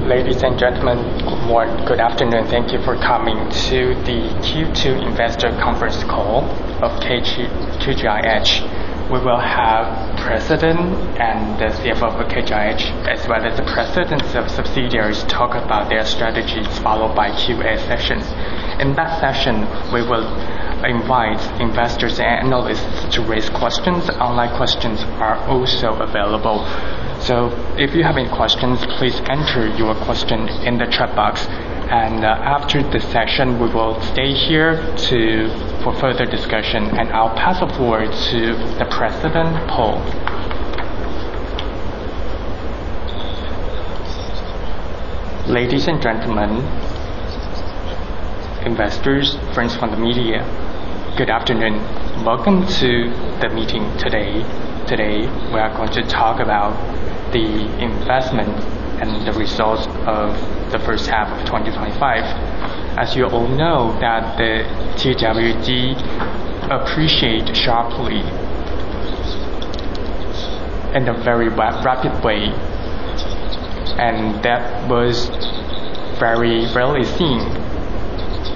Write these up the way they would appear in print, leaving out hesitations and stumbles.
Ladies and gentlemen, good afternoon. Thank you for coming to the Q2 Investor Conference Call of KGIH. We will have President and the CFO of KGIH, as well as the presidents of subsidiaries, talk about their strategies, followed by Q&A sessions. In that session, we will invite investors and analysts to raise questions. Online questions are also available. So if you have any questions, please enter your question in the chat box. And after the session, we will stay here for further discussion. And I'll pass the floor to the President, Paul. Ladies and gentlemen, investors, friends from the media, good afternoon. Welcome to the meeting today. Today, we are going to talk about the investment and the results of the first half of 2025. As you all know, that the TWD appreciated sharply in a very rapid way, and that was very rarely seen.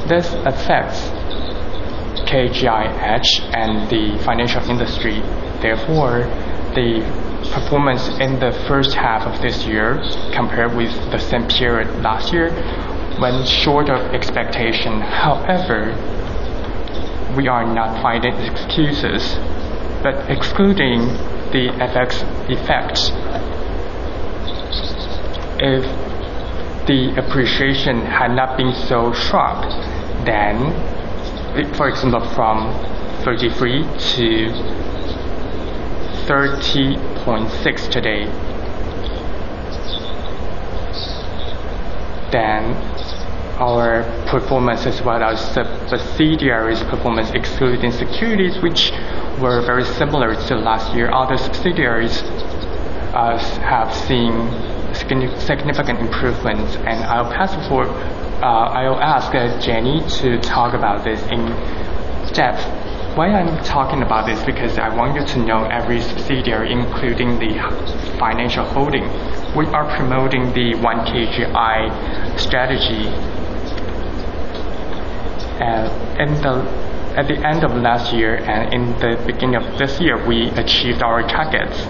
This affects KGIH and the financial industry. Therefore, the performance in the first half of this year compared with the same period last year went short of expectation. However, we are not finding excuses, but excluding the FX effects, if the appreciation had not been so sharp, then, for example, from 33 to 30.6 today, then our performance as well as subsidiaries' performance excluding securities, which were very similar to last year, other subsidiaries have seen significant improvements. And I'll ask Jenny to talk about this in depth. Why I'm talking about this, because I want you to know every subsidiary, including the financial holding. We are promoting the 1KGI strategy. At the end of last year and in the beginning of this year, we achieved our targets.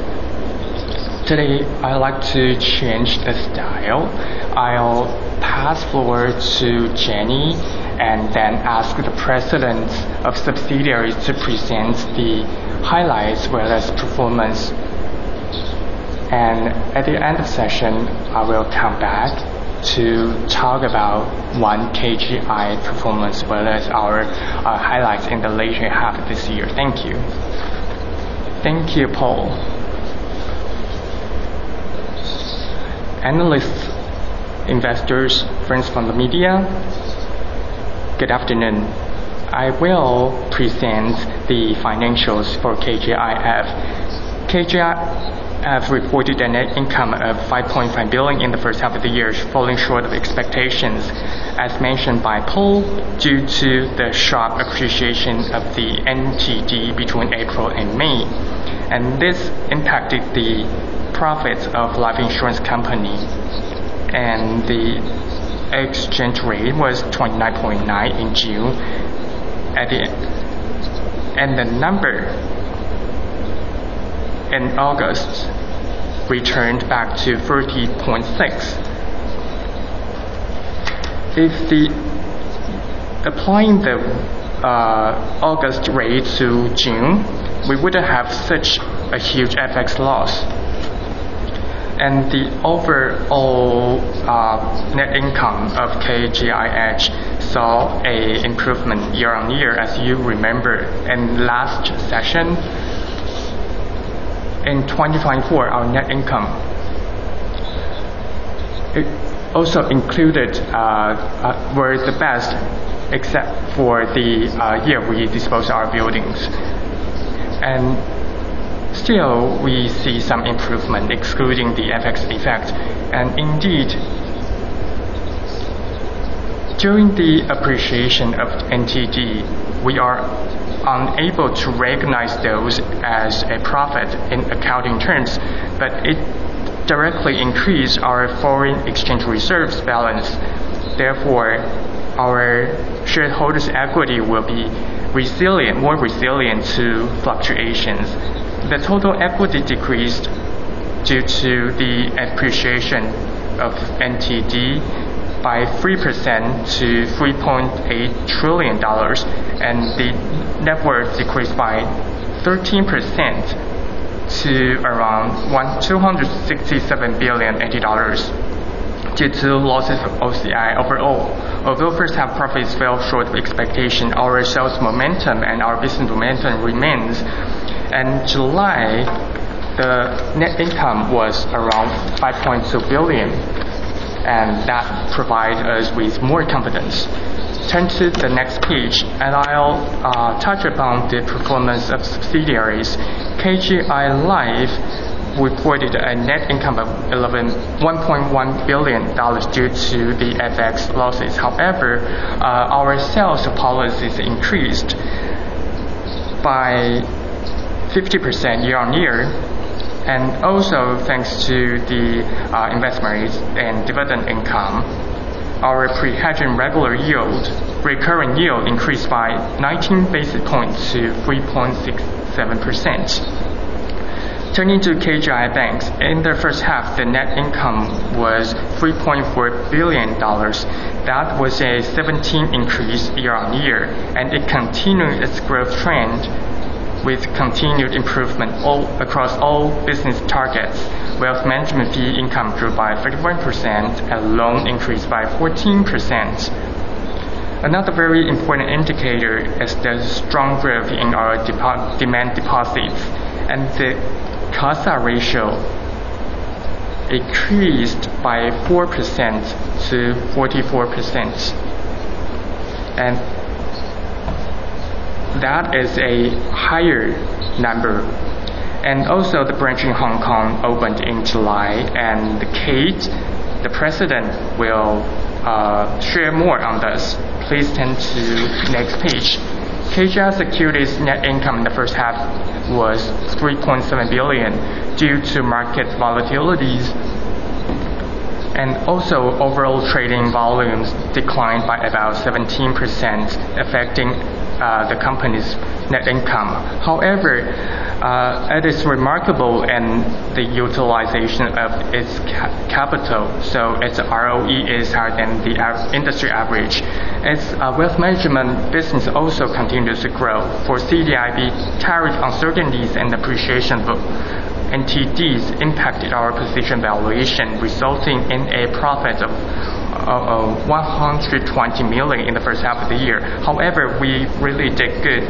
Today, I'd like to change the style. I'll pass forward to Jenny and then ask the presidents of subsidiaries to present the highlights as well as performance. And at the end of the session, I will come back to talk about 1KGI performance as well as our highlights in the later half of this year. Thank you. Thank you, Paul. Analysts, investors, friends from the media, good afternoon. I will present the financials for KGIF. KGIF reported a net income of 5.5 billion in the first half of the year, falling short of expectations, as mentioned by Paul, due to the sharp appreciation of the NTD between April and May. And this impacted the profits of life insurance company, and the exchange rate was 29.9 in June, and the number in August returned back to 30.6. If applying the August rate to June, we wouldn't have such a huge FX loss. And the overall net income of KGIH saw an improvement year on year. As you remember, in last session, in 2024, our net income, it also included were the best, except for the year we disposed our buildings. And still, we see some improvement, excluding the FX effect. And indeed, during the appreciation of NTD, we are unable to recognize those as a profit in accounting terms, but it directly increase our foreign exchange reserves balance. Therefore, our shareholders' equity will be more resilient to fluctuations. The total equity decreased due to the appreciation of NTD by 3% to $3.8 trillion, and the net worth decreased by 13% to around $267 billion due to losses of OCI overall. Although first half profits fell short of expectation, our sales momentum and our business momentum remains. In July, the net income was around 5.2 billion, and that provides us with more confidence. Turn to the next page, and I'll touch upon the performance of subsidiaries. KGI Life reported a net income of $1.1 billion due to the FX losses. However, our sales policies increased by 50% year-on-year, and also thanks to the investments and dividend income, our pre-hedging recurring yield increased by 19 basis points to 3.67%. Turning to KGI Banks, in the first half, the net income was $3.4 billion. That was a 17% increase year-on-year, and it continued its growth trend with continued improvement across all business targets. Wealth management fee income grew by 31% and loan increased by 14%. Another very important indicator is the strong growth in our demand deposits, and the CASA ratio increased by 4% to 44%. And that is a higher number. And also the branch in Hong Kong opened in July, and Kate, the president, will share more on this. Please turn to next page. KGI Securities net income in the first half was 3.7 billion due to market volatilities, and also overall trading volumes declined by about 17%, affecting the company's net income. However, it is remarkable in the utilization of its capital, so its ROE is higher than the industry average. Its wealth management business also continues to grow. For CDIB, tariff uncertainties and appreciation of NTDs impacted our position valuation, resulting in a profit of 120 million in the first half of the year. However, we really did good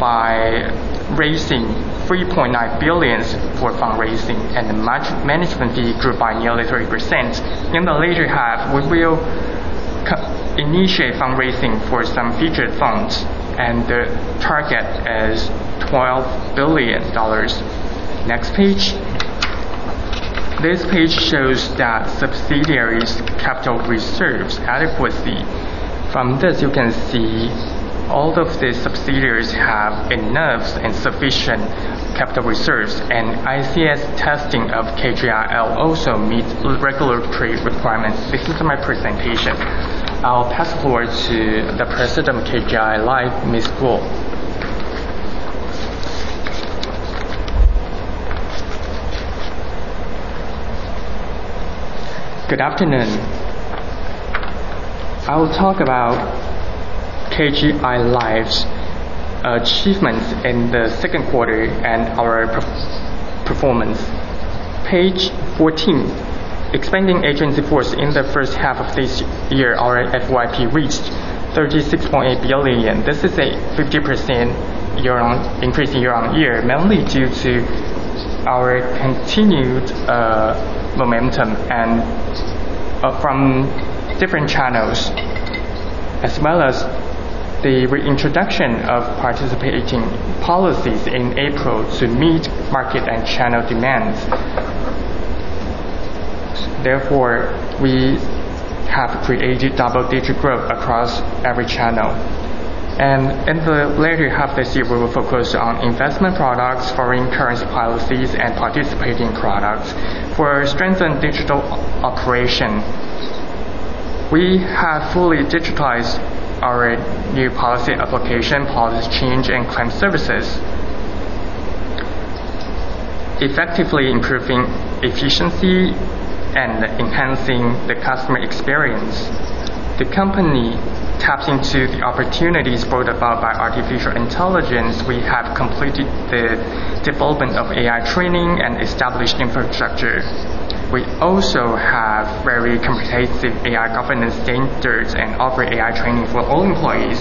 by raising 3.9 billion for fundraising, and the management fee grew by nearly 30%. In the later half, we will initiate fundraising for some featured funds, and the target is $12 billion. Next page. This page shows that subsidiaries' capital reserves adequacy. From this, you can see all of the subsidiaries have enough and sufficient capital reserves, and ICS testing of KGIL also meets regulatory requirements. This is my presentation. I'll pass the floor to the president of KGI Life, Ms. Guo. Good afternoon. I will talk about KGI Life's achievements in the second quarter and our performance. Page 14. Expanding agency force in the first half of this year, our FYP reached 36.8 billion. This is a 50% increase year-on-year, mainly due to our continued momentum and from different channels, as well as the reintroduction of participating policies in April to meet market and channel demands. Therefore, we have created double-digit growth across every channel. And in the later half of this year, we will focus on investment products, foreign currency policies, and participating products. For strengthened digital operation, we have fully digitalized our new policy application, policy change, and claim services, effectively improving efficiency and enhancing the customer experience. The company taps into the opportunities brought about by artificial intelligence. We have completed the development of AI training and established infrastructure. We also have very comprehensive AI governance standards and offer AI training for all employees.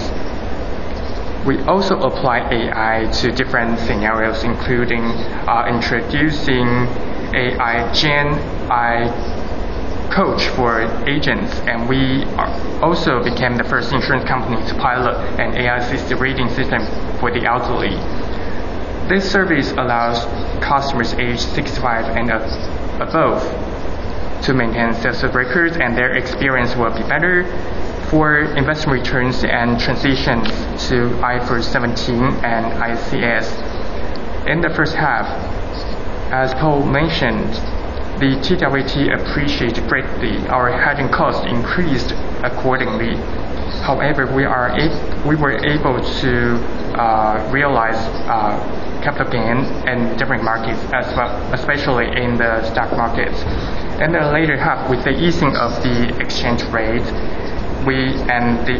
We also apply AI to different scenarios, including introducing AI Gen I coach for agents, and we also became the first insurance company to pilot an AI-assisted rating system for the elderly. This service allows customers aged 65 and above to maintain sales records, and their experience will be better for investment returns and transitions to IFRS 17 and ICS. In the first half, as Cole mentioned, the TWT appreciated greatly. Our hedging cost increased accordingly. However, we were able to realize capital gain in different markets as well, especially in the stock markets. In the later half, with the easing of the exchange rate,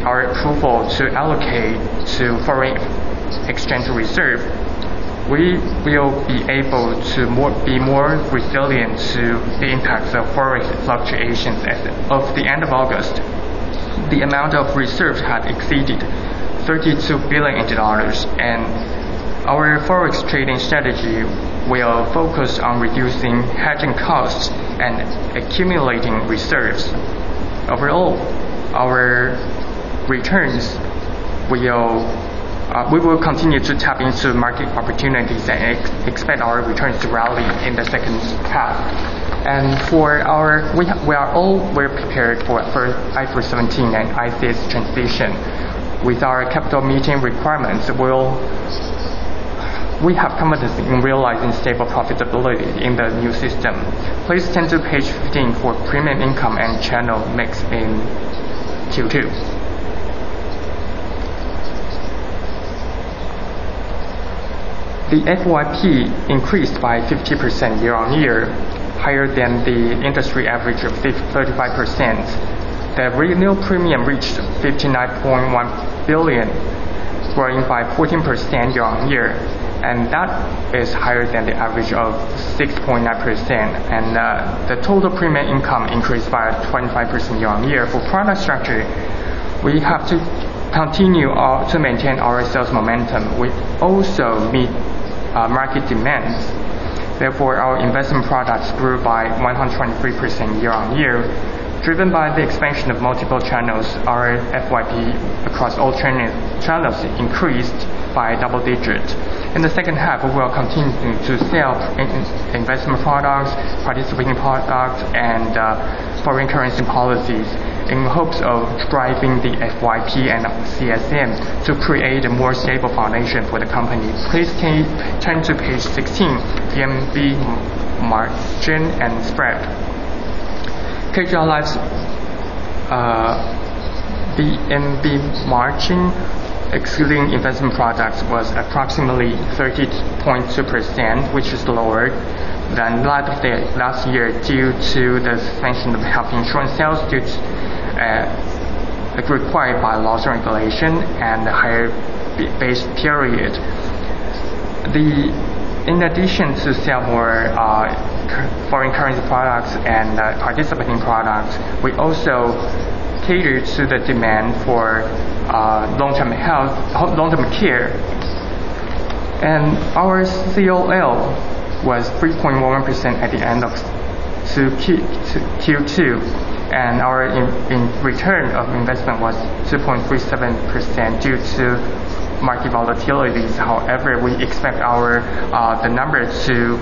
our approval to allocate to foreign exchange reserve, we will be able to be more resilient to the impacts of forex fluctuations. As of the end of August, the amount of reserves had exceeded $32 billion, and our forex trading strategy will focus on reducing hedging costs and accumulating reserves. Overall, our returns we will continue to tap into market opportunities and expect our returns to rally in the second half. And we are all well prepared for IFRS 17 and ICS transition. With our capital meeting requirements, we have confidence in realizing stable profitability in the new system. Please turn to page 15 for premium income and channel mix in Q2. The FYP increased by 50% year-on-year, higher than the industry average of 35%. The renewal premium reached 59.1 billion, growing by 14% year-on-year, and that is higher than the average of 6.9%. And the total premium income increased by 25% year-on-year. For product structure, we have to continue to maintain our sales momentum. We also meet market demands. Therefore, our investment products grew by 123% year-on-year. Driven by the expansion of multiple channels, our FYP across all channels increased by double digits. In the second half, we will continue to sell investment products, participating products, and foreign currency policies in hopes of driving the FYP and CSM to create a more stable foundation for the company. Please turn to page 16, VNB margin and spread. KGI Life's VNB margin, excluding investment products, was approximately 30.2%, which is lower than that of the last year due to the suspension of health insurance sales due to required by laws and regulation and the higher base period. In addition to sell more foreign currency products and participating products, we also cater to the demand for long-term care. And our COL was 3.1% at the end of Q2. And our return of investment was 2.37% due to market volatilities. However, we expect the number to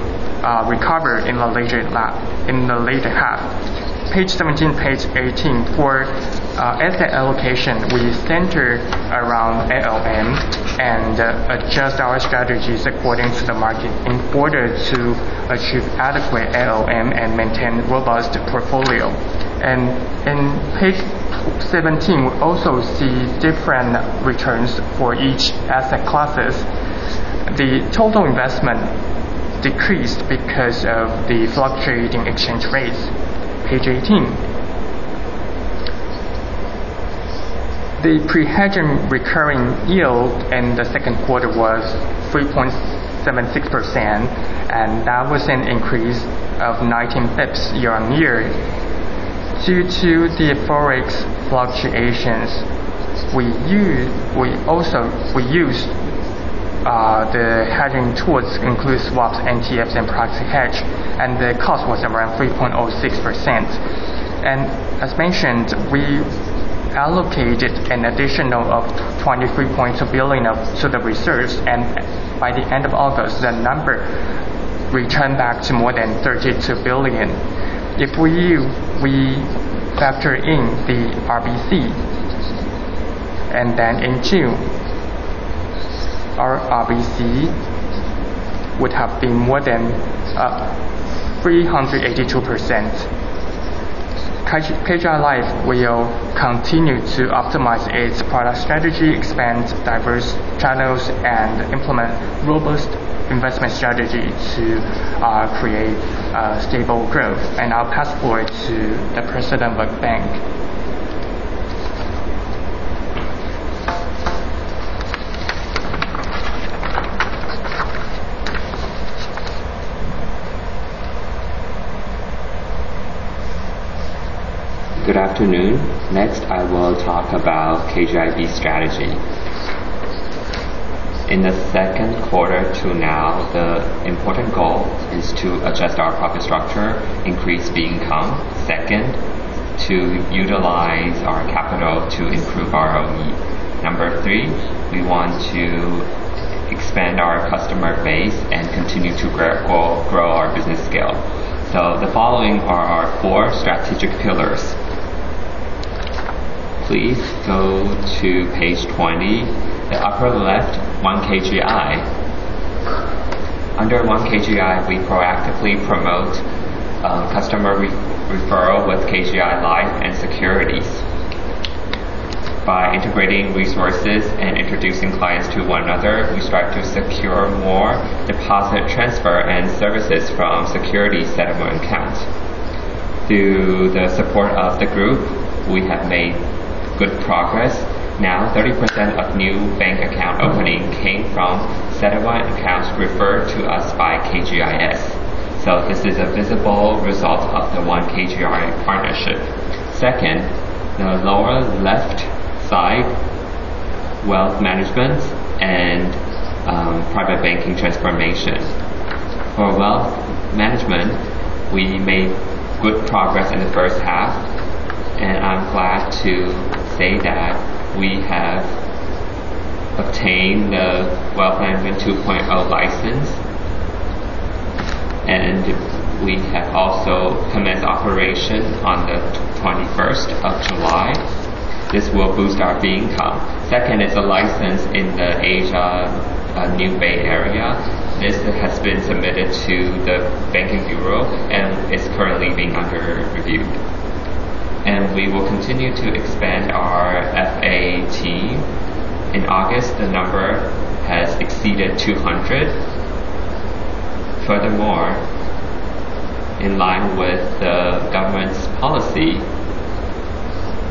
recover in the later half. Page 17, page 18 for asset allocation, we center around ALM and adjust our strategies according to the market in order to achieve adequate ALM and maintain robust portfolio. And in page 17, we also see different returns for each asset classes. The total investment decreased because of the fluctuating exchange rates. Page 18. The pre-hedging recurring yield in the second quarter was 3.76%, and that was an increase of 19 pips year-on-year. Due to the forex fluctuations, we used the hedging tools include swaps, NTFs, and proxy hedge, and the cost was around 3.06%. And as mentioned, we allocated an additional of 23.2 billion to the reserves, and by the end of August, the number returned back to more than 32 billion. If we factor in the RBC, and then in June, our RBC would have been more than 382%. KGI Life will continue to optimize its product strategy, expand diverse channels, and implement robust investment strategy to create stable growth. And I'll pass forward to the President of the bank. Good afternoon. Next, I will talk about KGIB strategy. In the second quarter to now, the important goal is to adjust our profit structure, increase fee income. Second, to utilize our capital to improve ROE. Number 3, we want to expand our customer base and continue to grow our business scale. So the following are our 4 strategic pillars. Please go to page 20, the upper left, 1KGI. Under 1KGI, we proactively promote customer referral with KGI Life and Securities. By integrating resources and introducing clients to one another, we strive to secure more deposit transfer and services from securities settlement accounts. Through the support of the group, we have made good progress. Now 30% of new bank account opening came from settlement accounts referred to us by KGIS. So this is a visible result of the 1KGI partnership. Second, the lower left side, wealth management and private banking transformation. For wealth management, we made good progress in the first half, and I'm glad to say that we have obtained the Wealth Management 2.0 license, and we have also commenced operation on the 21st of July. This will boost our fee income. Second is a license in the Asia New Bay Area. This has been submitted to the Banking Bureau and is currently being under review. And we will continue to expand our FA team. In August, the number has exceeded 200. Furthermore, in line with the government's policy,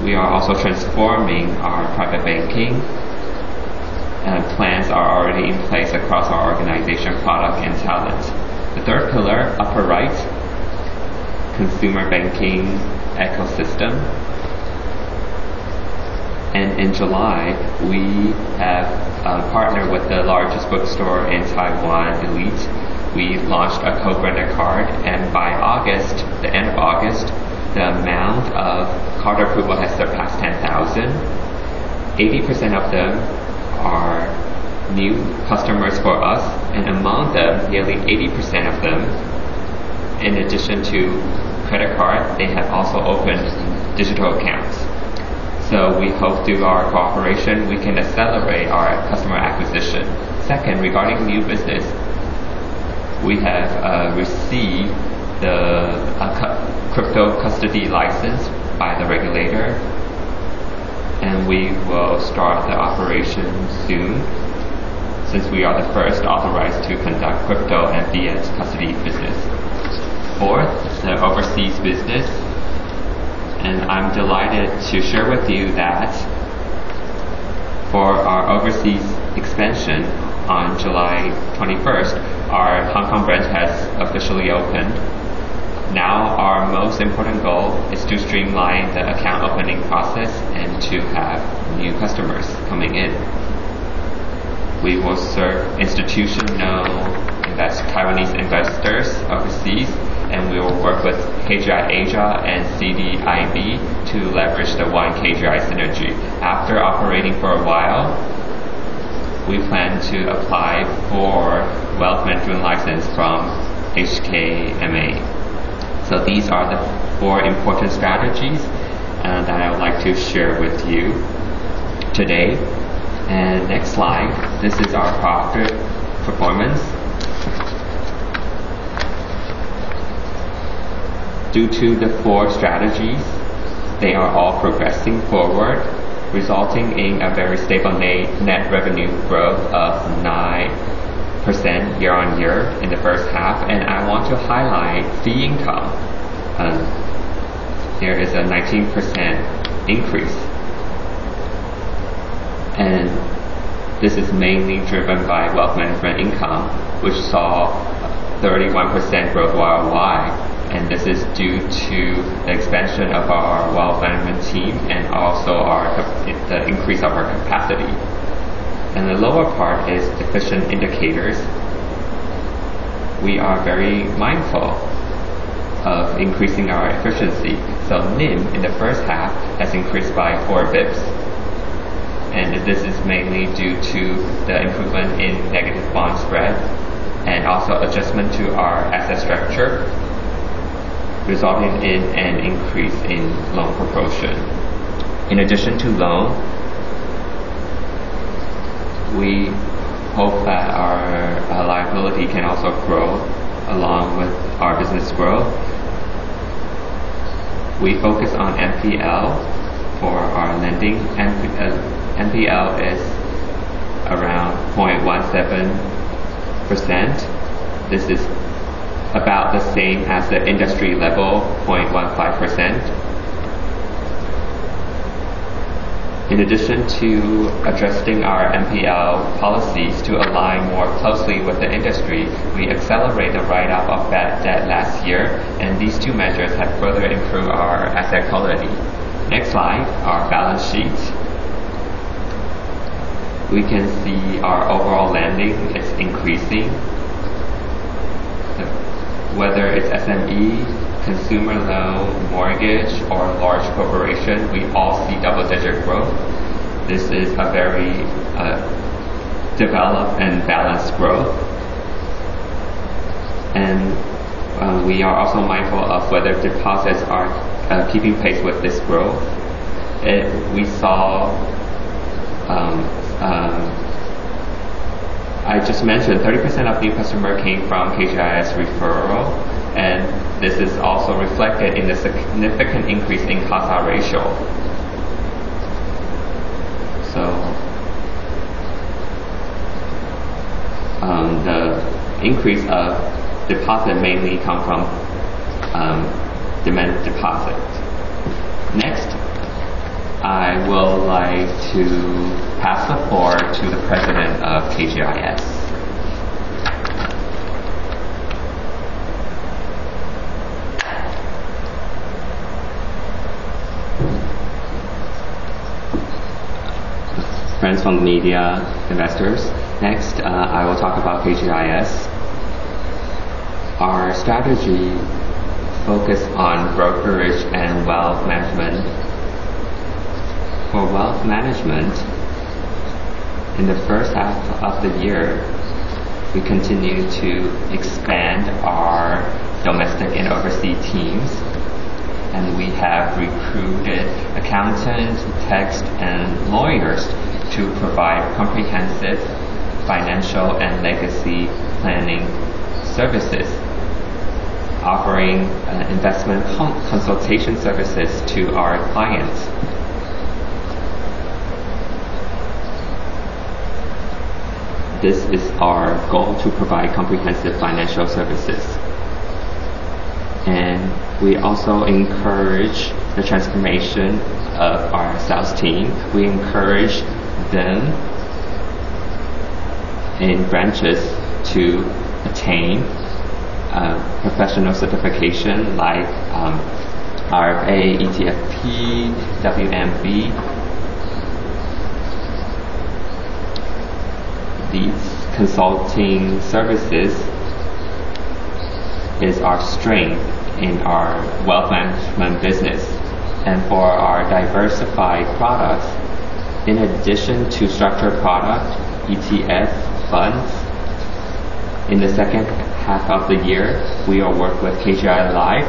we are also transforming our private banking, and plans are already in place across our organization, product, and talent. The third pillar, upper right, consumer banking ecosystem. And in July, we have partnered with the largest bookstore in Taiwan, Elite. We launched a co-branded card, and by August, the end of August, the amount of card approval has surpassed 10,000. 80% of them are new customers for us, and among them, nearly 80% of them, in addition to credit card, they have also opened digital accounts. So we hope through our cooperation we can accelerate our customer acquisition. Second, regarding new business, we have received the crypto custody license by the regulator, and we will start the operation soon, since we are the first authorized to conduct crypto and fiat custody business. Fourth, the overseas business, and I'm delighted to share with you that for our overseas expansion on July 21st, our Hong Kong branch has officially opened. Now our most important goal is to streamline the account opening process and to have new customers coming in. We will serve institutional Taiwanese investors overseas, and we will work with KGI Asia and CDIB to leverage the one KGI synergy. After operating for a while, we plan to apply for wealth management license from HKMA. So these are the 4 important strategies that I would like to share with you today. And next slide, this is our profit performance. Due to the 4 strategies, they are all progressing forward, resulting in a very stable net revenue growth of 9% year-on-year in the first half. And I want to highlight fee income. There is a 19% increase, and this is mainly driven by wealth management income, which saw 31% growth worldwide. And this is due to the expansion of our wealth management team and also the increase of our capacity. And the lower part is efficient indicators. We are very mindful of increasing our efficiency. So NIM in the first half has increased by 4 bips. And this is mainly due to the improvement in negative bond spread and also adjustment to our asset structure, resulting in an increase in loan proportion. In addition to loan, we hope that our liability can also grow along with our business growth. We focus on NPL for our lending. NPL is around 0.17%. This is about the same as the industry level, 0.15%. In addition to adjusting our NPL policies to align more closely with the industry, we accelerated the write-off of bad debt last year, and these 2 measures have further improved our asset quality. Next slide, our balance sheet. We can see our overall lending is increasing. Whether it's SME, consumer loan, mortgage, or large corporation, we all see double-digit growth. This is a very developed and balanced growth. And we are also mindful of whether deposits are keeping pace with this growth. We saw, I just mentioned 30% of new customers came from KGIS referral, and this is also reflected in the significant increase in CASA ratio. So the increase of deposit mainly come from demand deposit. Next, I would like to pass the floor to the president of KGIS. Friends from the media, investors. Next, I will talk about KGIS. Our strategy focuses on brokerage and wealth management. For wealth management, in the first half of the year, we continue to expand our domestic and overseas teams, and we have recruited accountants, tax, and lawyers to provide comprehensive financial and legacy planning services, offering investment consultation services to our clients. This is our goal, to provide comprehensive financial services. And we also encourage the transformation of our sales team. We encourage them in branches to attain professional certification like RFA, ETFP, WMB. These consulting services is our strength in our wealth management business. And for our diversified products, in addition to structured product, ETF, funds, in the second half of the year, we will work with KGI Life,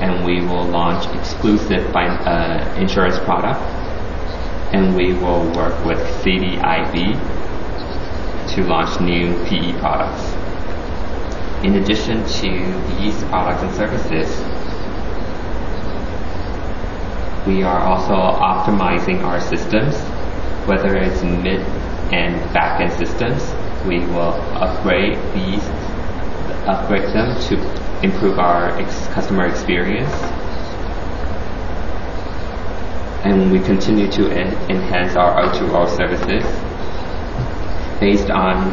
and we will launch exclusive insurance product, and we will work with CDIB to launch new PE products. In addition to these products and services, we are also optimizing our systems, whether it's mid and back-end systems. We will upgrade them to improve our customer experience, and we continue to enhance our O2O services. Based on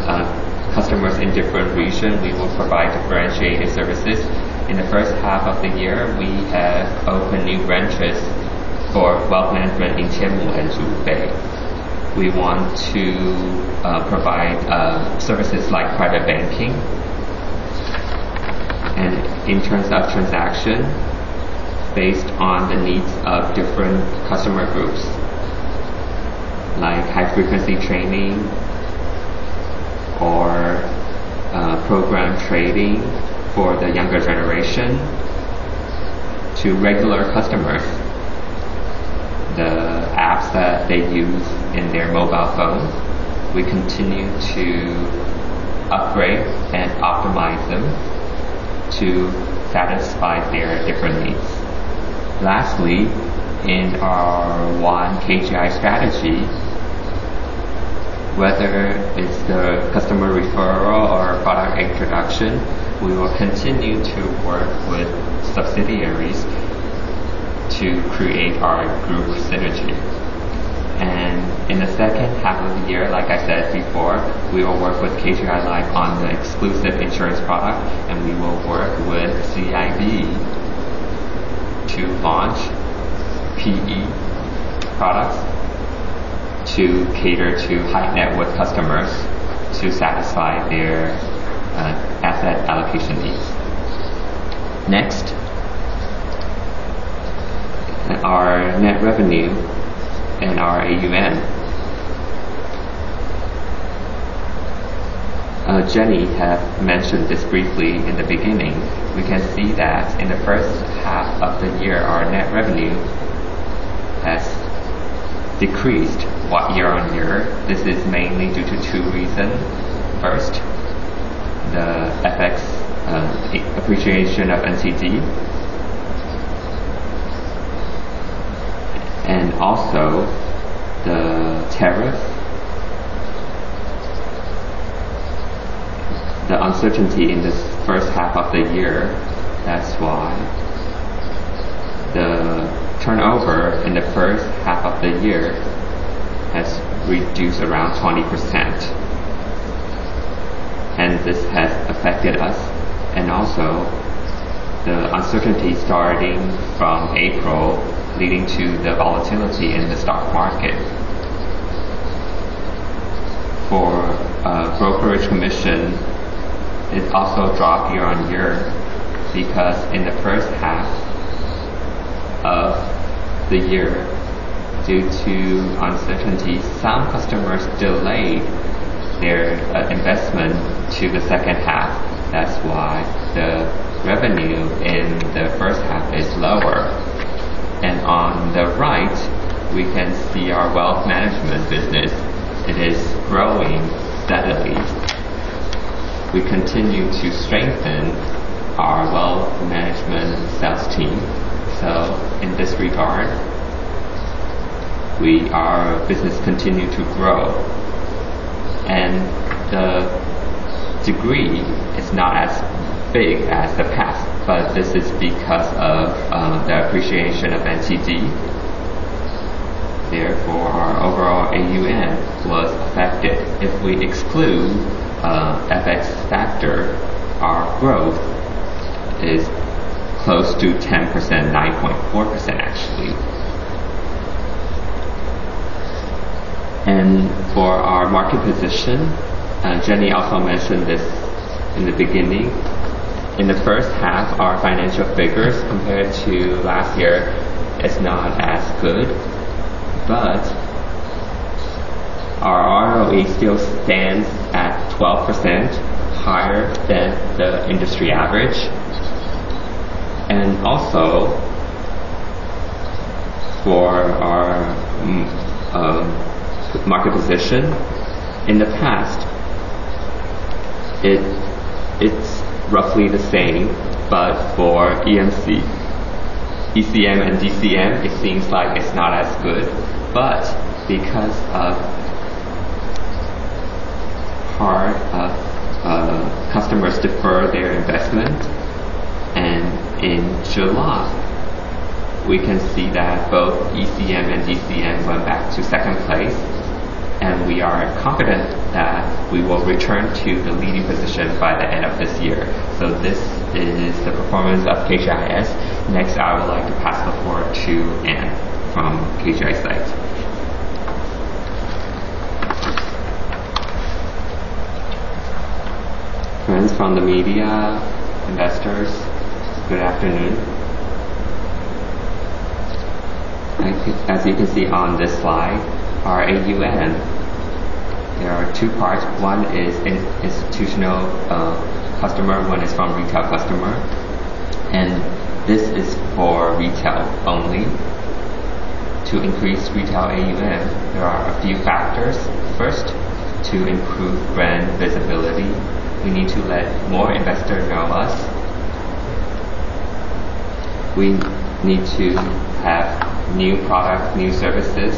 customers in different regions, we will provide differentiated services. In the first half of the year, we have opened new branches for wealth management in Tianmu and Zhubei. We want to provide services like private banking. And in terms of transaction, based on the needs of different customer groups, like high-frequency trading, or program trading for the younger generation, to regular customers, the apps that they use in their mobile phones, we continue to upgrade and optimize them to satisfy their different needs. Lastly, in our One KGI strategy, whether it's the customer referral or product introduction, we will continue to work with subsidiaries to create our group synergy. And in the second half of the year, like I said before, we will work with KGI Life on the exclusive insurance product, and we will work with CIB to launch PE products to cater to high net worth customers to satisfy their asset allocation needs. Next, our net revenue and our AUM. Jenny had mentioned this briefly in the beginning. We can see that in the first half of the year, our net revenue has decreased year on year. This is mainly due to two reasons. First, the FX appreciation of NTD, and also the tariff, the uncertainty in this first half of the year. That's why the turnover in the first half of the year has reduced around 20%. And this has affected us, and also the uncertainty starting from April, leading to the volatility in the stock market. For brokerage commission, it also dropped year on year because in the first half of the year, due to uncertainty, some customers delayed their investment to the second half. That's why the revenue in the first half is lower. And on the right, we can see our wealth management business. It is growing steadily. We continue to strengthen our wealth management sales team. So in this regard, our business continue to grow. And the degree is not as big as the past, but this is because of the appreciation of NTD. Therefore, our overall AUM was affected. If we exclude FX factor, our growth is close to 10%, 9.4% actually. And for our market position, Jenny also mentioned this in the beginning. In the first half, our financial figures compared to last year is not as good, but our ROE still stands at 12%, higher than the industry average. And also, for our market position, in the past, it's roughly the same, but for ECM and DCM, it seems like it's not as good. But because of part of customers defer their investment, and in July, we can see that both ECM and DCM went back to second place, and we are confident that we will return to the leading position by the end of this year. So this is the performance of KGIS. Next, I would like to pass the floor to Anne from KGI site. Friends from the media, investors, good afternoon. As you can see on this slide, our AUM, there are two parts. One is institutional customer, one is from retail customer. And this is for retail only. To increase retail AUM, there are a few factors. First, to improve brand visibility, we need to let more investors know us. We need to have new product, new services,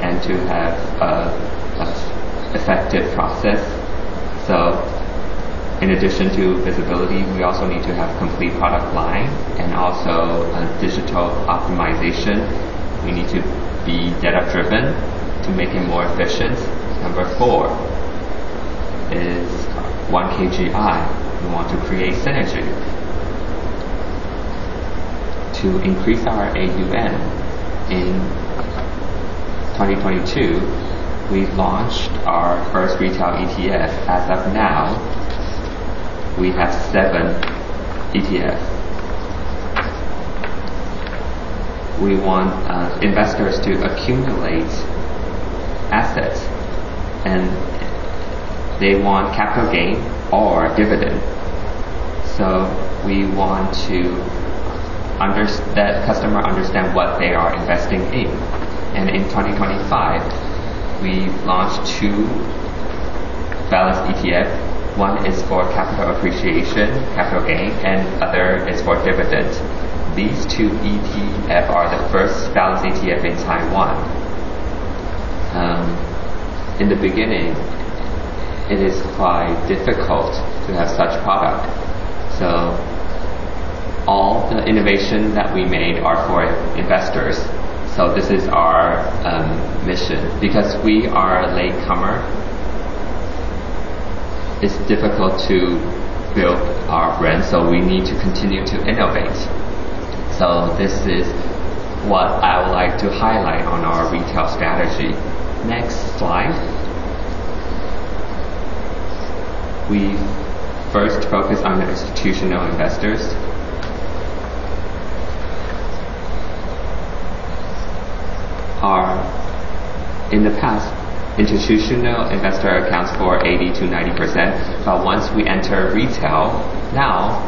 and to have a effective process. So in addition to visibility, we also need to have complete product line and also digital optimization. We need to be data driven to make it more efficient. Number 4 is 1 KGI. We want to create synergy. To increase our AUM, in 2022, we launched our first retail ETF. As of now, we have 7 ETFs. We want investors to accumulate assets, and they want capital gain or dividend. So we want to that customer understand what they are investing in. And in 2025, we launched 2 balanced ETF. One is for capital appreciation, capital gain, and other is for dividend. These 2 ETF are the first balanced ETF in Taiwan. In the beginning, it is quite difficult to have such product. So all the innovation that we made are for investors. So this is our mission. Because we are a latecomer, it's difficult to build our brand, so we need to continue to innovate. So this is what I would like to highlight on our retail strategy. Next slide. We first focus on the institutional investors. In the past, institutional investor accounts for 80 to 90%, but once we enter retail, now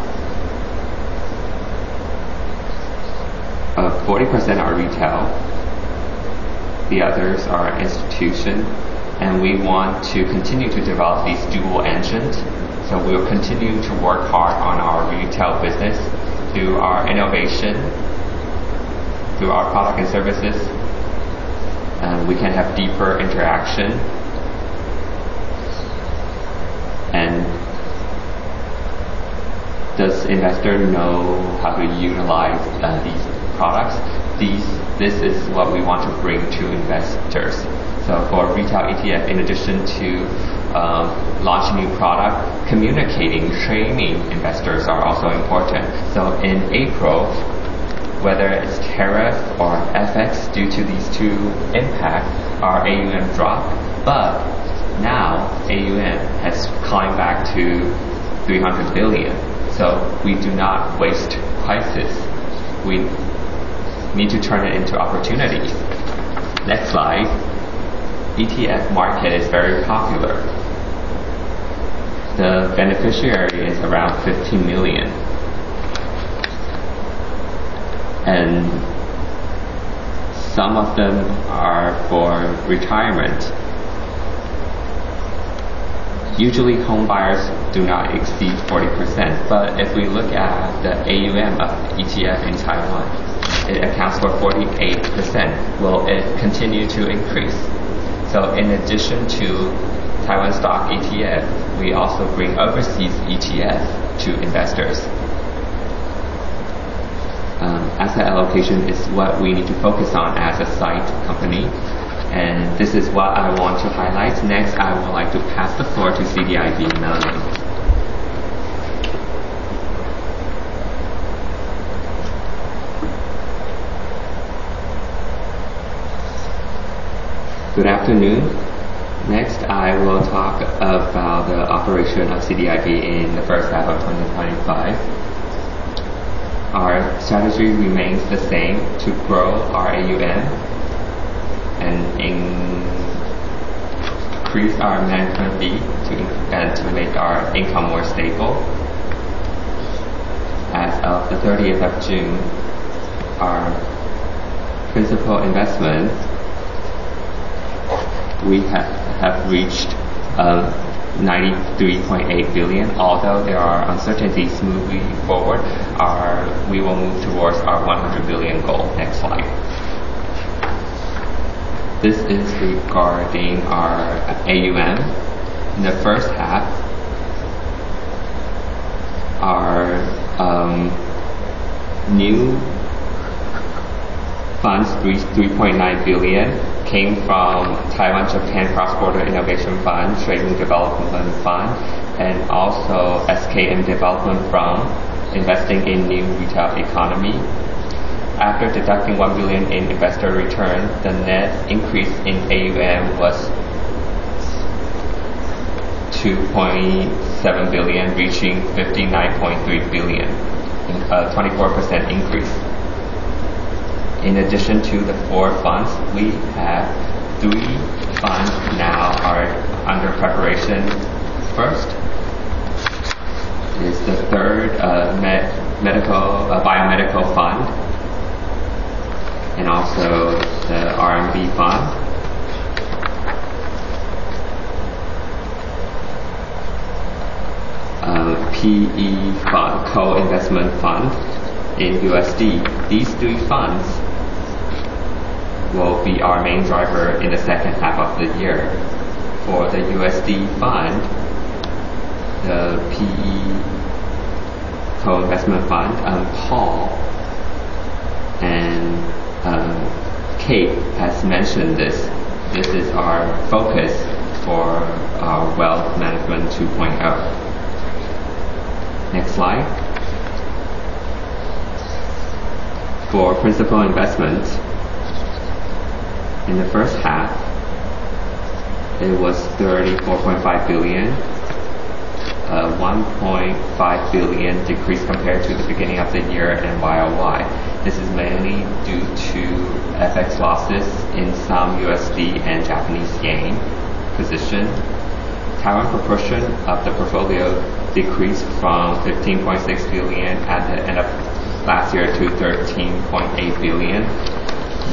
40% are retail, the others are institution, and we want to continue to develop these dual engines. So we'll continue to work hard on our retail business through our innovation, through our product and services, and we can have deeper interaction. And does investor know how to utilize these products? This is what we want to bring to investors. So for retail ETF, in addition to launching new product, communicating, training investors are also important. So in April, whether it's tariff or FX, due to these two impacts, our AUM dropped, but now AUM has climbed back to 300 billion. So we do not waste crisis. We need to turn it into opportunities. Next slide. ETF market is very popular. The beneficiary is around 15 million. And some of them are for retirement. Usually home buyers do not exceed 40%, but if we look at the AUM of ETF in Taiwan, it accounts for 48%. Will it continue to increase? So in addition to Taiwan stock ETF, we also bring overseas ETF to investors. Asset allocation is what we need to focus on as a site company, and this is what I want to highlight. Next, I would like to pass the floor to CDIB Melanie. Good afternoon. Next, I will talk about the operation of CDIB in the first half of 2025. Our strategy remains the same, to grow our AUM and increase our management fee and to make our income more stable. As of the 30th of June, our principal investment, we have reached 93.8 billion. Although there are uncertainties moving forward, we will move towards our 100 billion goal. Next slide. This is regarding our AUM. In the first half, our new funds reached 3.9 billion, came from Taiwan-Japan Cross-Border Innovation Fund, Trading Development Fund, and also SKM Development from investing in new retail economy. After deducting 1 billion in investor return, the net increase in AUM was 2.7 billion, reaching 59.3 billion, a 24% increase. In addition to the 4 funds, we have 3 funds now are under preparation. First is the third biomedical fund, and also the RMB fund. PE fund, co-investment fund in USD. These 3 funds will be our main driver in the second half of the year. For the USD fund, the PE co-investment fund, Paul and Kate has mentioned this. This is our focus for our wealth management 2.0. Next slide. For principal investments, in the first half, it was 34.5 billion, 1.5 billion decrease compared to the beginning of the year and YOY. This is mainly due to FX losses in some USD and Japanese yen position. Taiwan proportion of the portfolio decreased from 15.6 billion at the end of last year to 13.8 billion.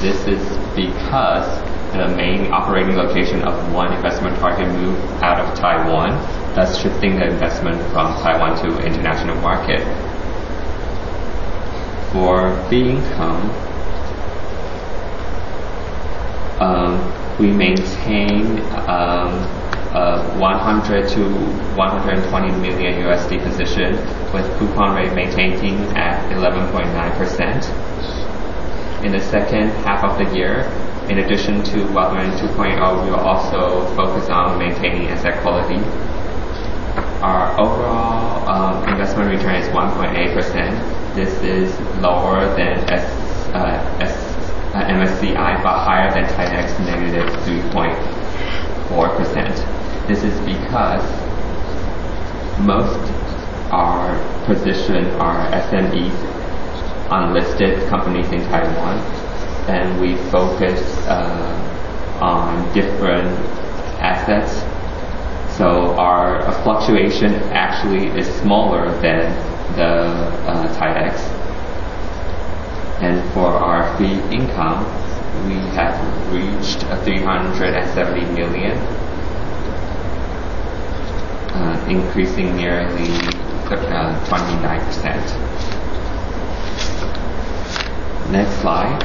This is because the main operating location of one investment target moved out of Taiwan, thus shifting the investment from Taiwan to international market. For fee income, we maintain 100 to 120 million USD position, with coupon rate maintaining at 11.9%. In the second half of the year, in addition to Wealth Management 2.0, we will also focus on maintaining asset quality. Our overall investment return is 1.8%. This is lower than MSCI, but higher than TAIEX, negative 3.4%. This is because most our position are SMEs, unlisted companies in Taiwan, and we focus on different assets. So our fluctuation actually is smaller than the TAIEX. And for our fee income, we have reached 370 million, increasing nearly 29%. Next slide.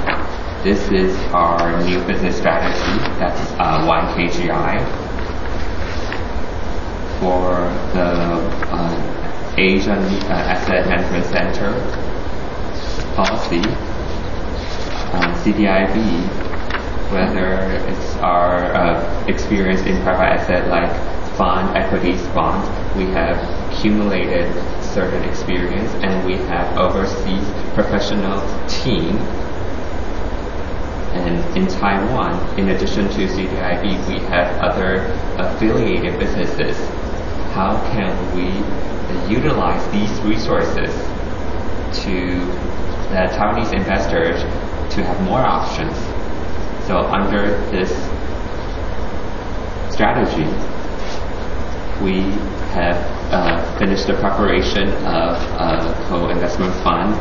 This is our new business strategy. That's One KGI. For the Asian Asset Management Center policy, CDIB, whether it's our experience in private asset like fund, equities, bonds, we have accumulated certain experience, and we have overseas professional team. And in Taiwan, in addition to CDIB, we have other affiliated businesses. How can we utilize these resources to the Taiwanese investors to have more options? So under this strategy, we have finished the preparation of a co-investment fund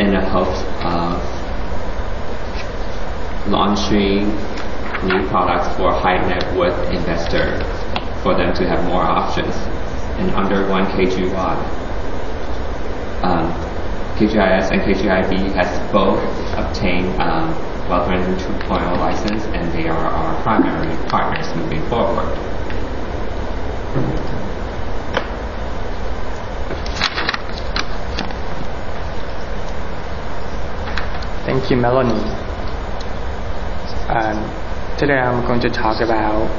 in the hopes of launching new products for high net worth investors for them to have more options. And under One KGI, KGIS and KGIB has both obtained Wealth Management 2.0 license, and they are our primary partners moving forward. Thank you, Melanie. Today I'm going to talk about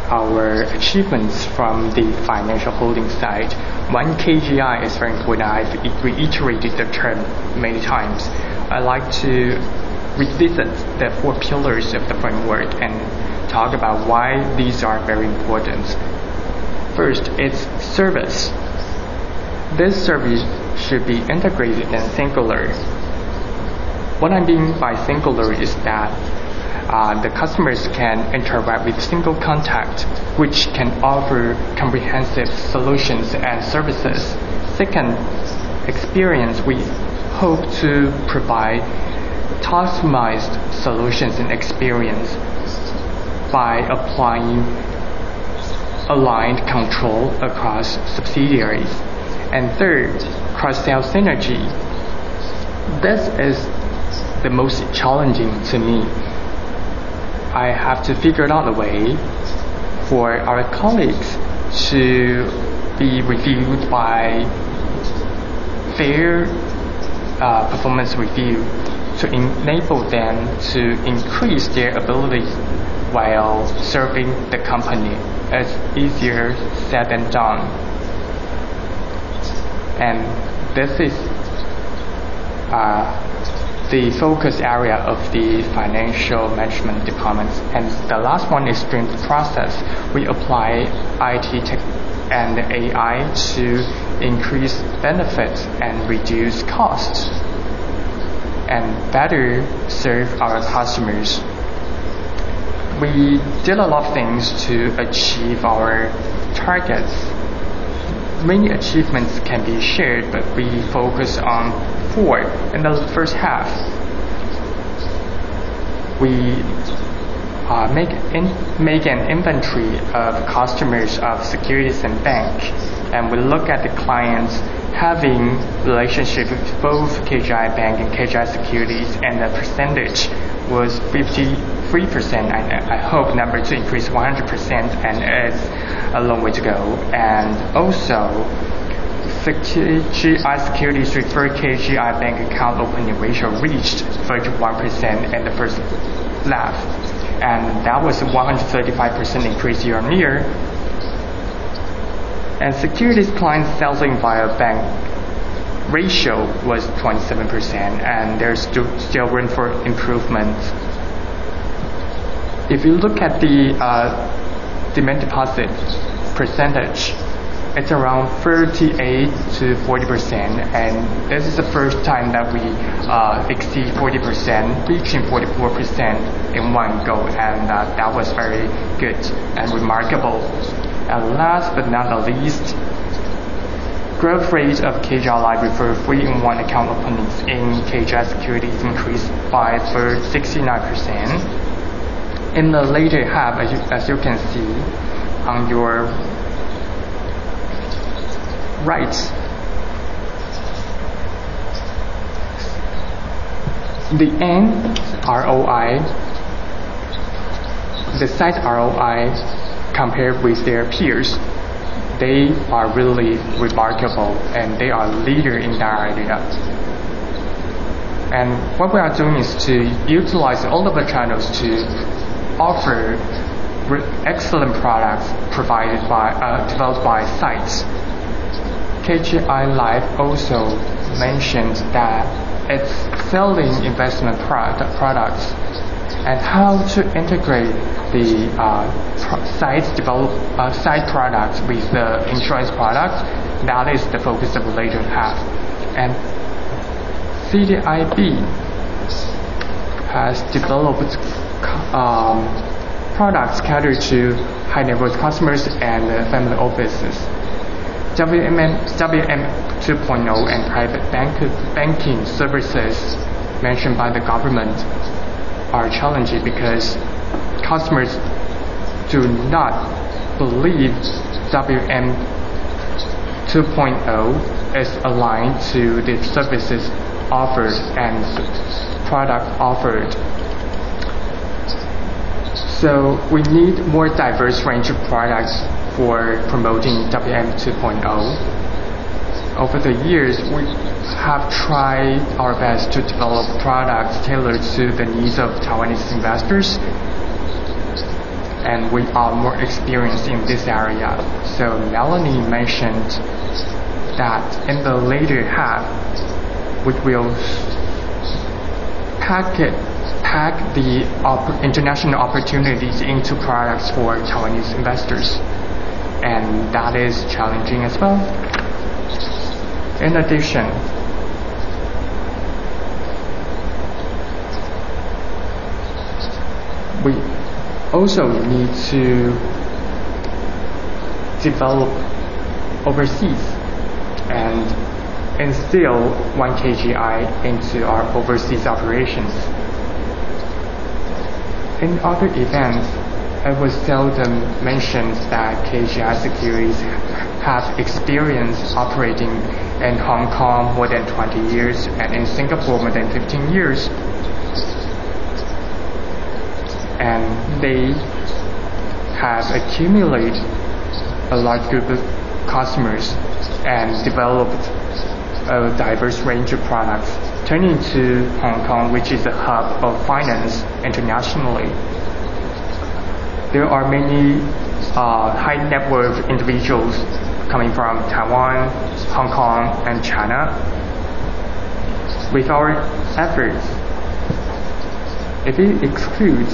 our achievements from the financial holding side. One KGI is very important. I've reiterated the term many times. I like to revisit the 4 pillars of the framework and talk about why these are very important. First, it's service. This service should be integrated and singular. What I mean by singular is that the customers can interact with single contact, which can offer comprehensive solutions and services. Second, experience. We hope to provide customized solutions and experience by applying aligned control across subsidiaries. And third, cross-sell synergy. This is the most challenging to me. I have to figure out a way for our colleagues to be reviewed by fair performance review to enable them to increase their ability while serving the company. It's easier said than done. And this is the focus area of the financial management departments. And the last one is during the process. We apply IT tech and AI to increase benefits and reduce costs and better serve our customers. We did a lot of things to achieve our targets. many achievements can be shared, but we focus on 4 in the first half. We make an inventory of customers of securities and bank, and we look at the clients having relationship with both KGI Bank and KGI Securities, and the percentage was 53%. I hope number to increase 100%, and it's a long way to go. And also, KGI Securities referred KGI Bank account opening ratio reached 31% in the first half, and that was a 135% increase year on year. And securities clients selling via bank ratio was 27%, and there's still room for improvement. If you look at the demand deposit percentage, it's around 38 to 40%, and this is the first time that we exceed 40%, reaching 44% in one go, and that was very good and remarkable. And last but not the least, growth rate of KGI Live refer 3-in-1 account openings in KGI Securities increased by 69%. In the later half, as you can see on your right, the end ROI, the site ROI compared with their peers, they are really remarkable, and they are leader in that area. And what we are doing is to utilize all of the channels to offer excellent products provided by developed by sites. KGI Live also mentioned that it's selling investment products, and how to integrate the site products with the insurance products. That is the focus of the later half. And CDIB has developed products catered to high net worth customers and family offices. WM 2.0 and private banking services mentioned by the government are challenging because customers do not believe WM 2.0 is aligned to the services offered and product offered. So we need more diverse range of products for promoting WM 2.0. Over the years, we have tried our best to develop products tailored to the needs of Taiwanese investors, and we are more experienced in this area. So Melanie mentioned that in the later half, we will pack the international opportunities into products for Taiwanese investors, and that is challenging as well. In addition, we also need to develop overseas and instill One KGI into our overseas operations. In other events, it was seldom mentioned that KGI Securities have experience operating in Hong Kong more than 20 years and in Singapore more than 15 years. And they have accumulated a large group of customers and developed a diverse range of products, turning to Hong Kong, which is a hub of finance internationally. There are many high net worth individuals coming from Taiwan, Hong Kong, and China. With our efforts, if we exclude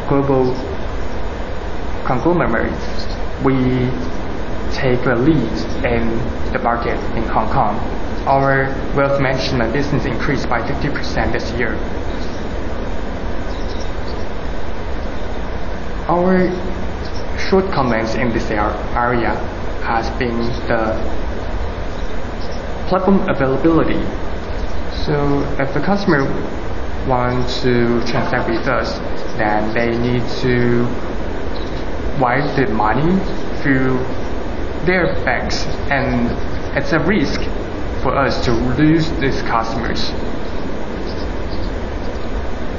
global conglomerates, we take the lead in the market in Hong Kong. Our wealth management business increased by 50% this year. Our shortcomings in this area has been the platform availability. So if the customer wants to transact with us, then they need to wire the money through their banks, and it's a risk for us to lose these customers.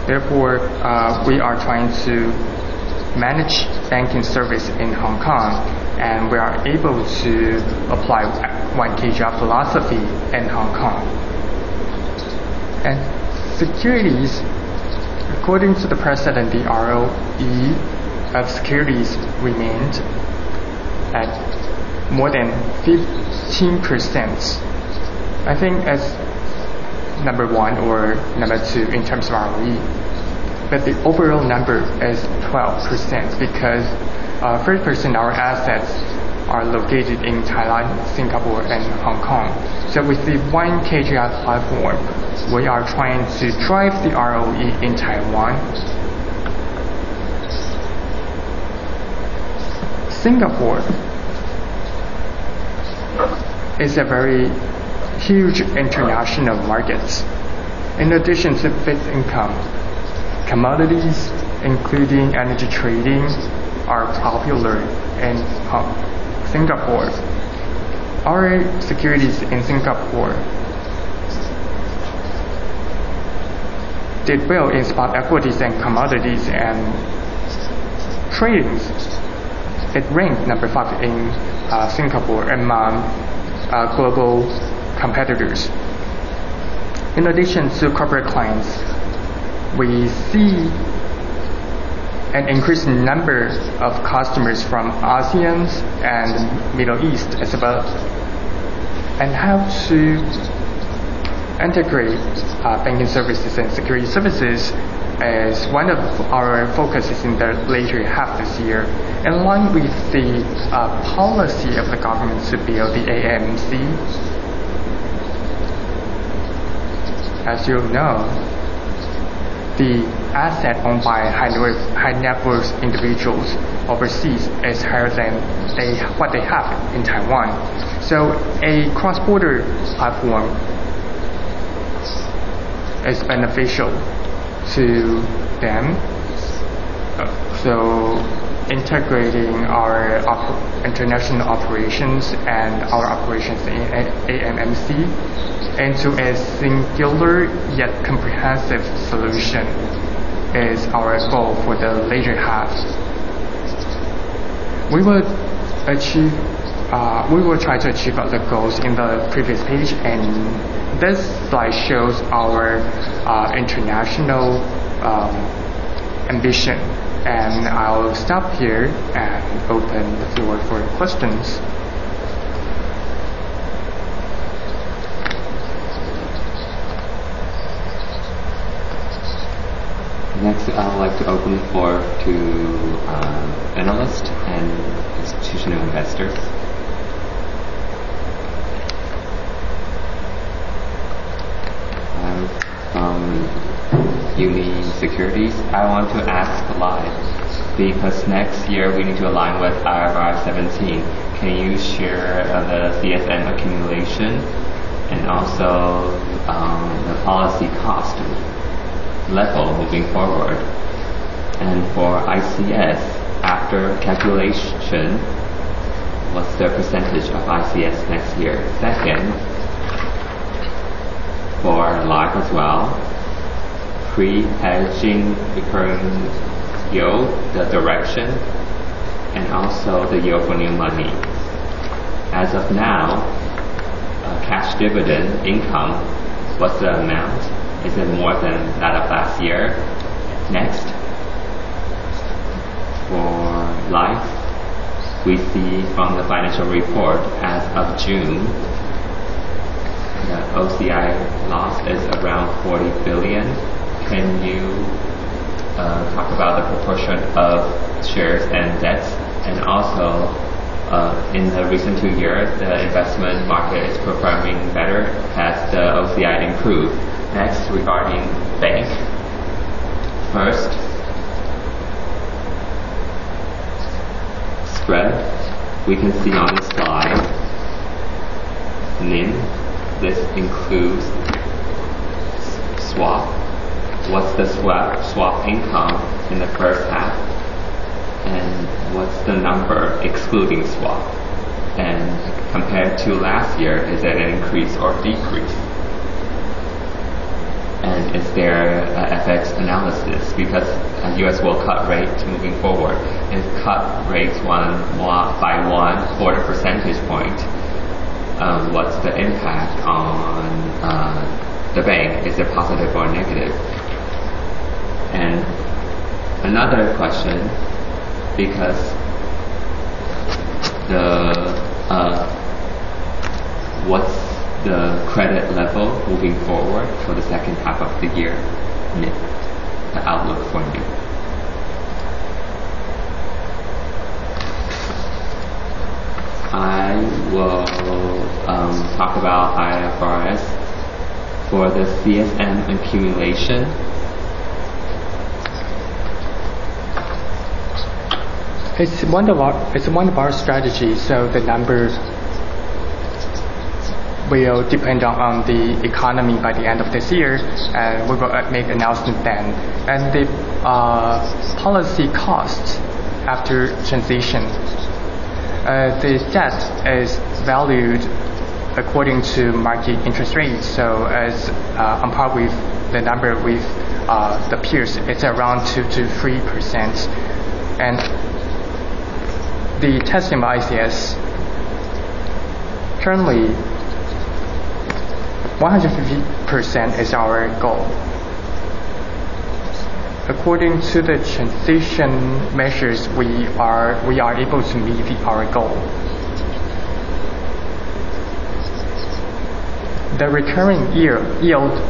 Therefore, we are trying to manage banking service in Hong Kong, and we are able to apply one KGI philosophy in Hong Kong. And securities, according to the president, the ROE of securities remained at more than 15%. I think it's number one or number two in terms of ROE. But the overall number is 12% because 30% of our assets are located in Thailand, Singapore, and Hong Kong. So with the one KGI platform, we are trying to drive the ROE in Taiwan. Singapore is a very huge international market. In addition to fixed income, commodities, including energy trading, are popular in Singapore. Our securities in Singapore did well in spot equities and commodities and tradings. It ranked number 5 in Singapore among global competitors. In addition to corporate clients, we see an increasing number of customers from ASEAN and Middle East as well, and how to integrate banking services and security services is one of our focuses in the later half this year, in line with the policy of the government to build the AMC. As you know, the asset owned by high net worth individuals overseas is higher than what they have in Taiwan. So a cross-border platform is beneficial to them. So integrating our international operations and our operations in AMMC into a singular yet comprehensive solution is our goal for the later half. We will try to achieve the goals in the previous page, and this slide shows our international ambition. And I'll stop here and open the floor for questions. Next, I would like to open the floor to analysts and institutional investors. Uni Securities. I want to ask live because next year we need to align with IFRS 17. Can you share the CSM accumulation and also the policy cost level moving forward? And for ICS, after calculation, what's the percentage of ICS next year? Second, for life as well, pre-hedging recurring yield, the direction, and also the yield for new money. As of now, cash dividend income, what's the amount? Is it more than that of last year? Next, for life, we see from the financial report as of June, the OCI loss is around 40 billion. Can you talk about the proportion of shares and debts? And also, in the recent 2 years, the investment market is performing better. Has the OCI improved? Next, regarding bank. First, spread we can see on the slide, NIM, this includes swap. What's the swap income in the first half? And what's the number excluding swap? And compared to last year, is it an increase or decrease? And is there an FX analysis? Because US will cut rates moving forward. If cut rates by 1/4 percentage point, what's the impact on the bank? Is it positive or negative? And another question, because what's the credit level moving forward for the second half of the year? The outlook for me. I will talk about IFRS for the CSM accumulation. It's one of our strategies, so the numbers will depend on the economy by the end of this year, and we will make announcement then. And the policy cost after transition, the debt is valued according to market interest rates. So as on par with the number with the peers, it's around 2 to 3%. And the testing by ICS currently 150% is our goal. According to the transition measures, we are able to meet our goal. The recurring yield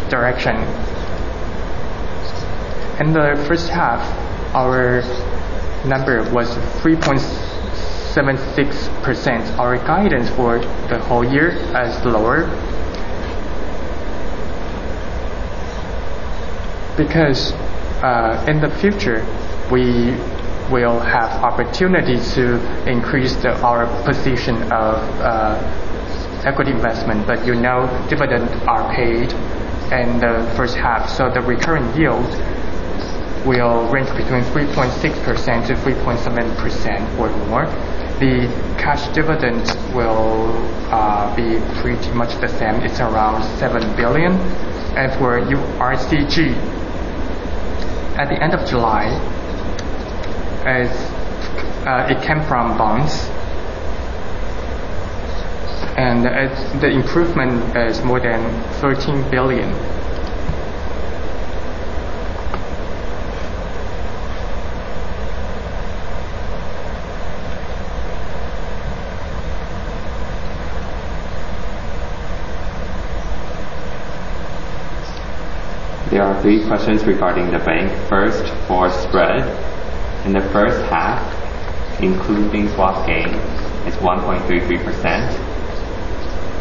direction. In the first half, our number was 3.76%. Our guidance for the whole year is lower, because in the future we will have opportunity to increase our position of equity investment, but dividends are paid in the first half, so the recurring yield will range between 3.6% to 3.7% or more. The cash dividend will be pretty much the same. It's around 7 billion. And for URCG, at the end of July, it came from bonds, and the improvement is more than 13 billion. There are 3 questions regarding the bank. First, for spread. In the first half, including swap gain, it's 1.33%.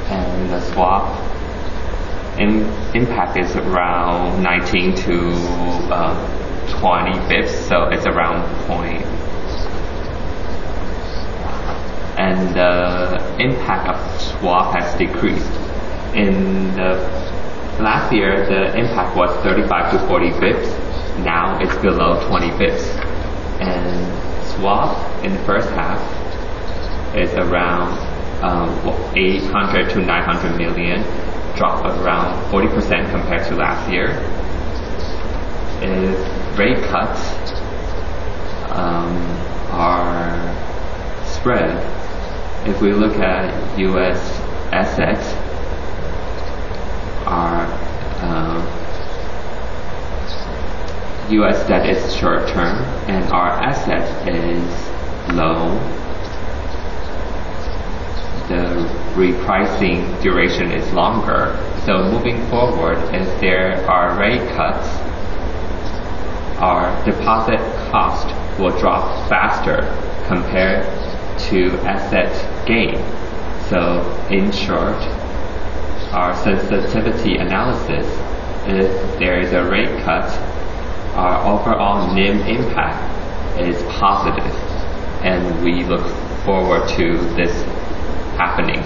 And the swap impact is around 19 to 20 bips, so it's around point. And the impact of swap has decreased. In the last year, the impact was 35 to 40 bips. Now it's below 20 bips. And swap in the first half is around 800 to 900 million, drop around 40% compared to last year. If rate cuts are spread, if we look at US assets, our US debt is short term and our asset is low. The repricing duration is longer. So moving forward, if there are rate cuts, our deposit cost will drop faster compared to asset gain. So in short, our sensitivity analysis, if there is a rate cut, our overall NIM impact is positive, and we look forward to this happening.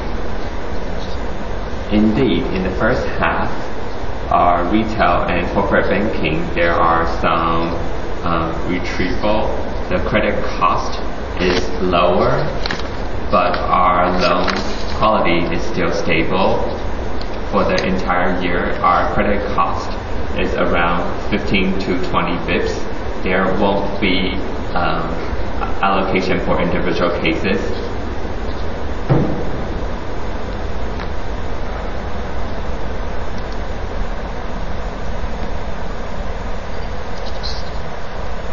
Indeed, in the first half, our retail and corporate banking, there are some retrieval. The credit cost is lower, but our loan quality is still stable. For the entire year, our credit cost is around 15 to 20 bips. There won't be allocation for individual cases.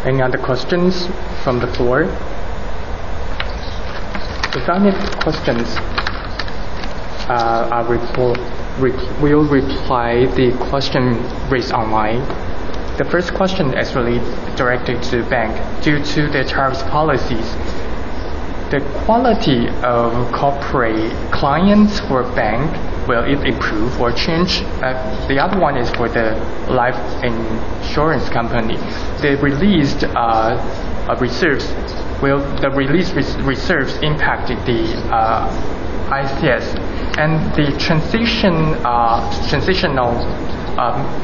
Any other questions from the floor? Without any questions, I will reply the question raised online. The first question is really directed to the bank. Due to the tariff policies, the quality of corporate clients for bank, will it improve or change? The other one is for the life insurance company. They released reserves. Will the released reserves impacted the ICS and the transitional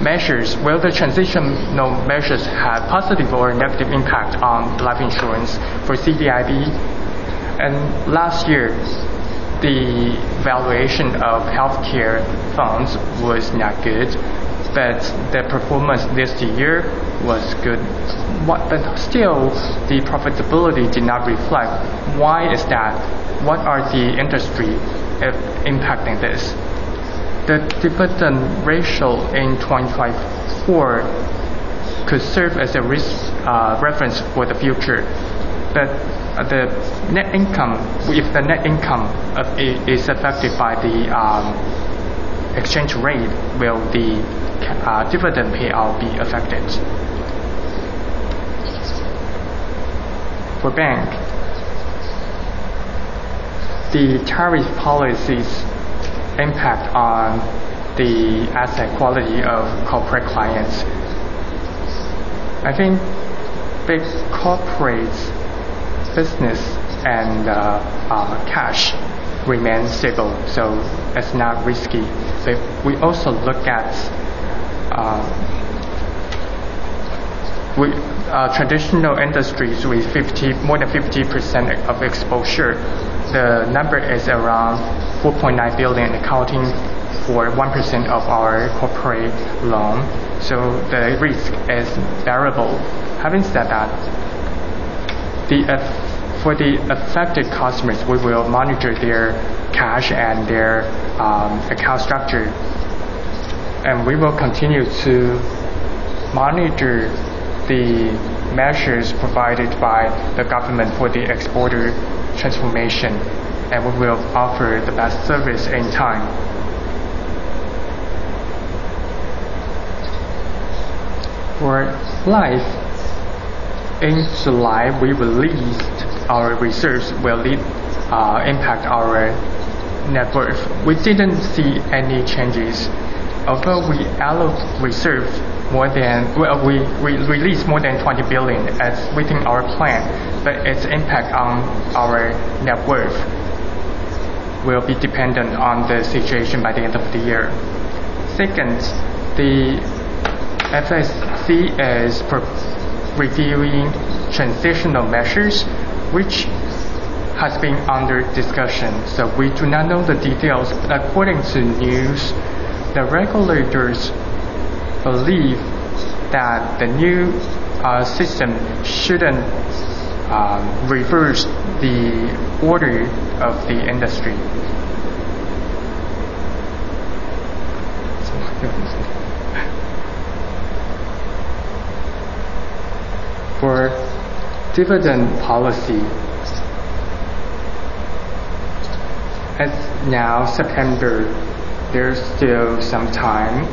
measures? Will the transitional measures have positive or negative impact on life insurance for CDIB? And last year, the valuation of healthcare funds was not good, but the performance this year was good. But still, the profitability did not reflect. Why is that? What are the industry impacting this? The dividend ratio in 2024 could serve as a reference for the future. But the net income, if the net income is affected by the exchange rate, will the dividend payout be affected? For bank, the tariff policies impact on the asset quality of corporate clients. I think big corporates business and cash remain stable, so it's not risky. But we also look at traditional industries with more than 50% of exposure. The number is around 4.9 billion, accounting for 1% of our corporate loan. So the risk is bearable. Having said that, for the affected customers, we will monitor their cash and their account structure, and we will continue to monitor the measures provided by the government for the exporter transformation, and we will offer the best service in time. For life, in July, we released our reserves will impact our net worth. We didn't see any changes. Although we reserved more than, we released more than 20 billion as within our plan, but its impact on our net worth will be dependent on the situation by the end of the year. Second, the FSC is reviewing transitional measures, which has been under discussion, so we do not know the details. According to news, the regulators believe that the new system shouldn't reverse the order of the industry. For dividend policy, as now September, there's still some time.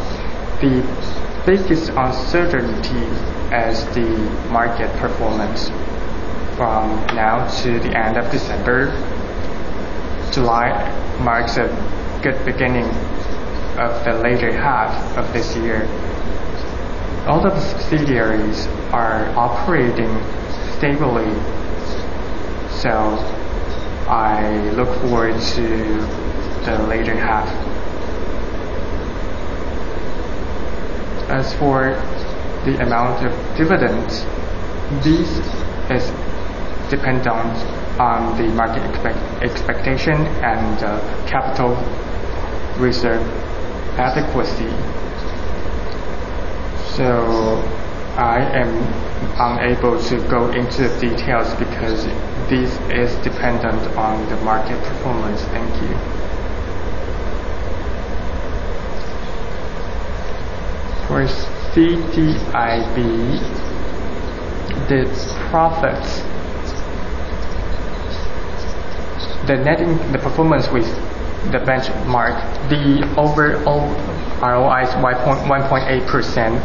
The biggest uncertainty is the market performance from now to the end of December. July marks a good beginning of the later half of this year. All of the subsidiaries are operating stably, so I look forward to the later half. As for the amount of dividends, this is dependent on the market expectation and capital reserve adequacy. So I am unable to go into the details because this is dependent on the market performance. Thank you. For CDIB, the profits, the performance with the benchmark, the overall ROI is 1.8%.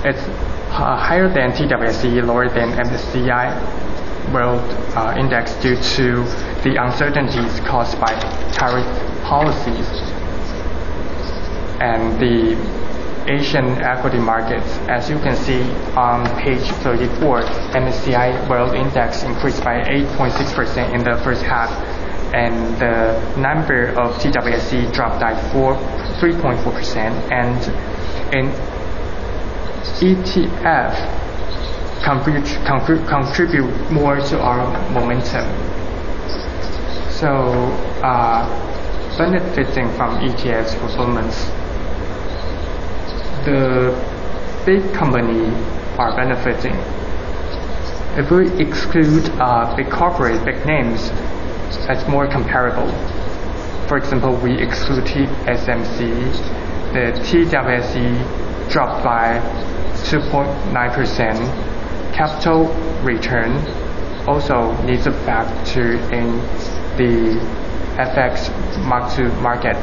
It's higher than TWSE, lower than MSCI World Index due to the uncertainties caused by tariff policies. And the Asian equity markets, as you can see on page 34, MSCI World Index increased by 8.6% in the first half, and the number of TWSE dropped by 3.4%, and in ETF contribute more to our momentum. So benefiting from ETF's performance, the big companies are benefiting. If we exclude big corporate, big names, it's more comparable. For example, we exclude TSMC, the TWSE dropped by 2.9%. Capital return also needs a factor in the FX mark-to-market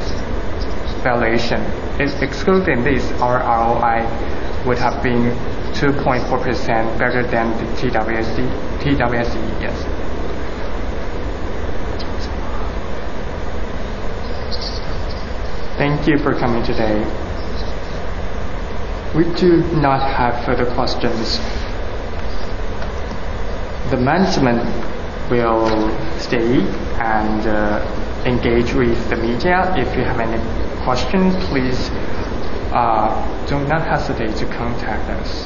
valuation. If excluding this, our ROI would have been 2.4% better than the TWSE, yes. Thank you for coming today. We do not have further questions. The management will stay and engage with the media. If you have any questions, please do not hesitate to contact us.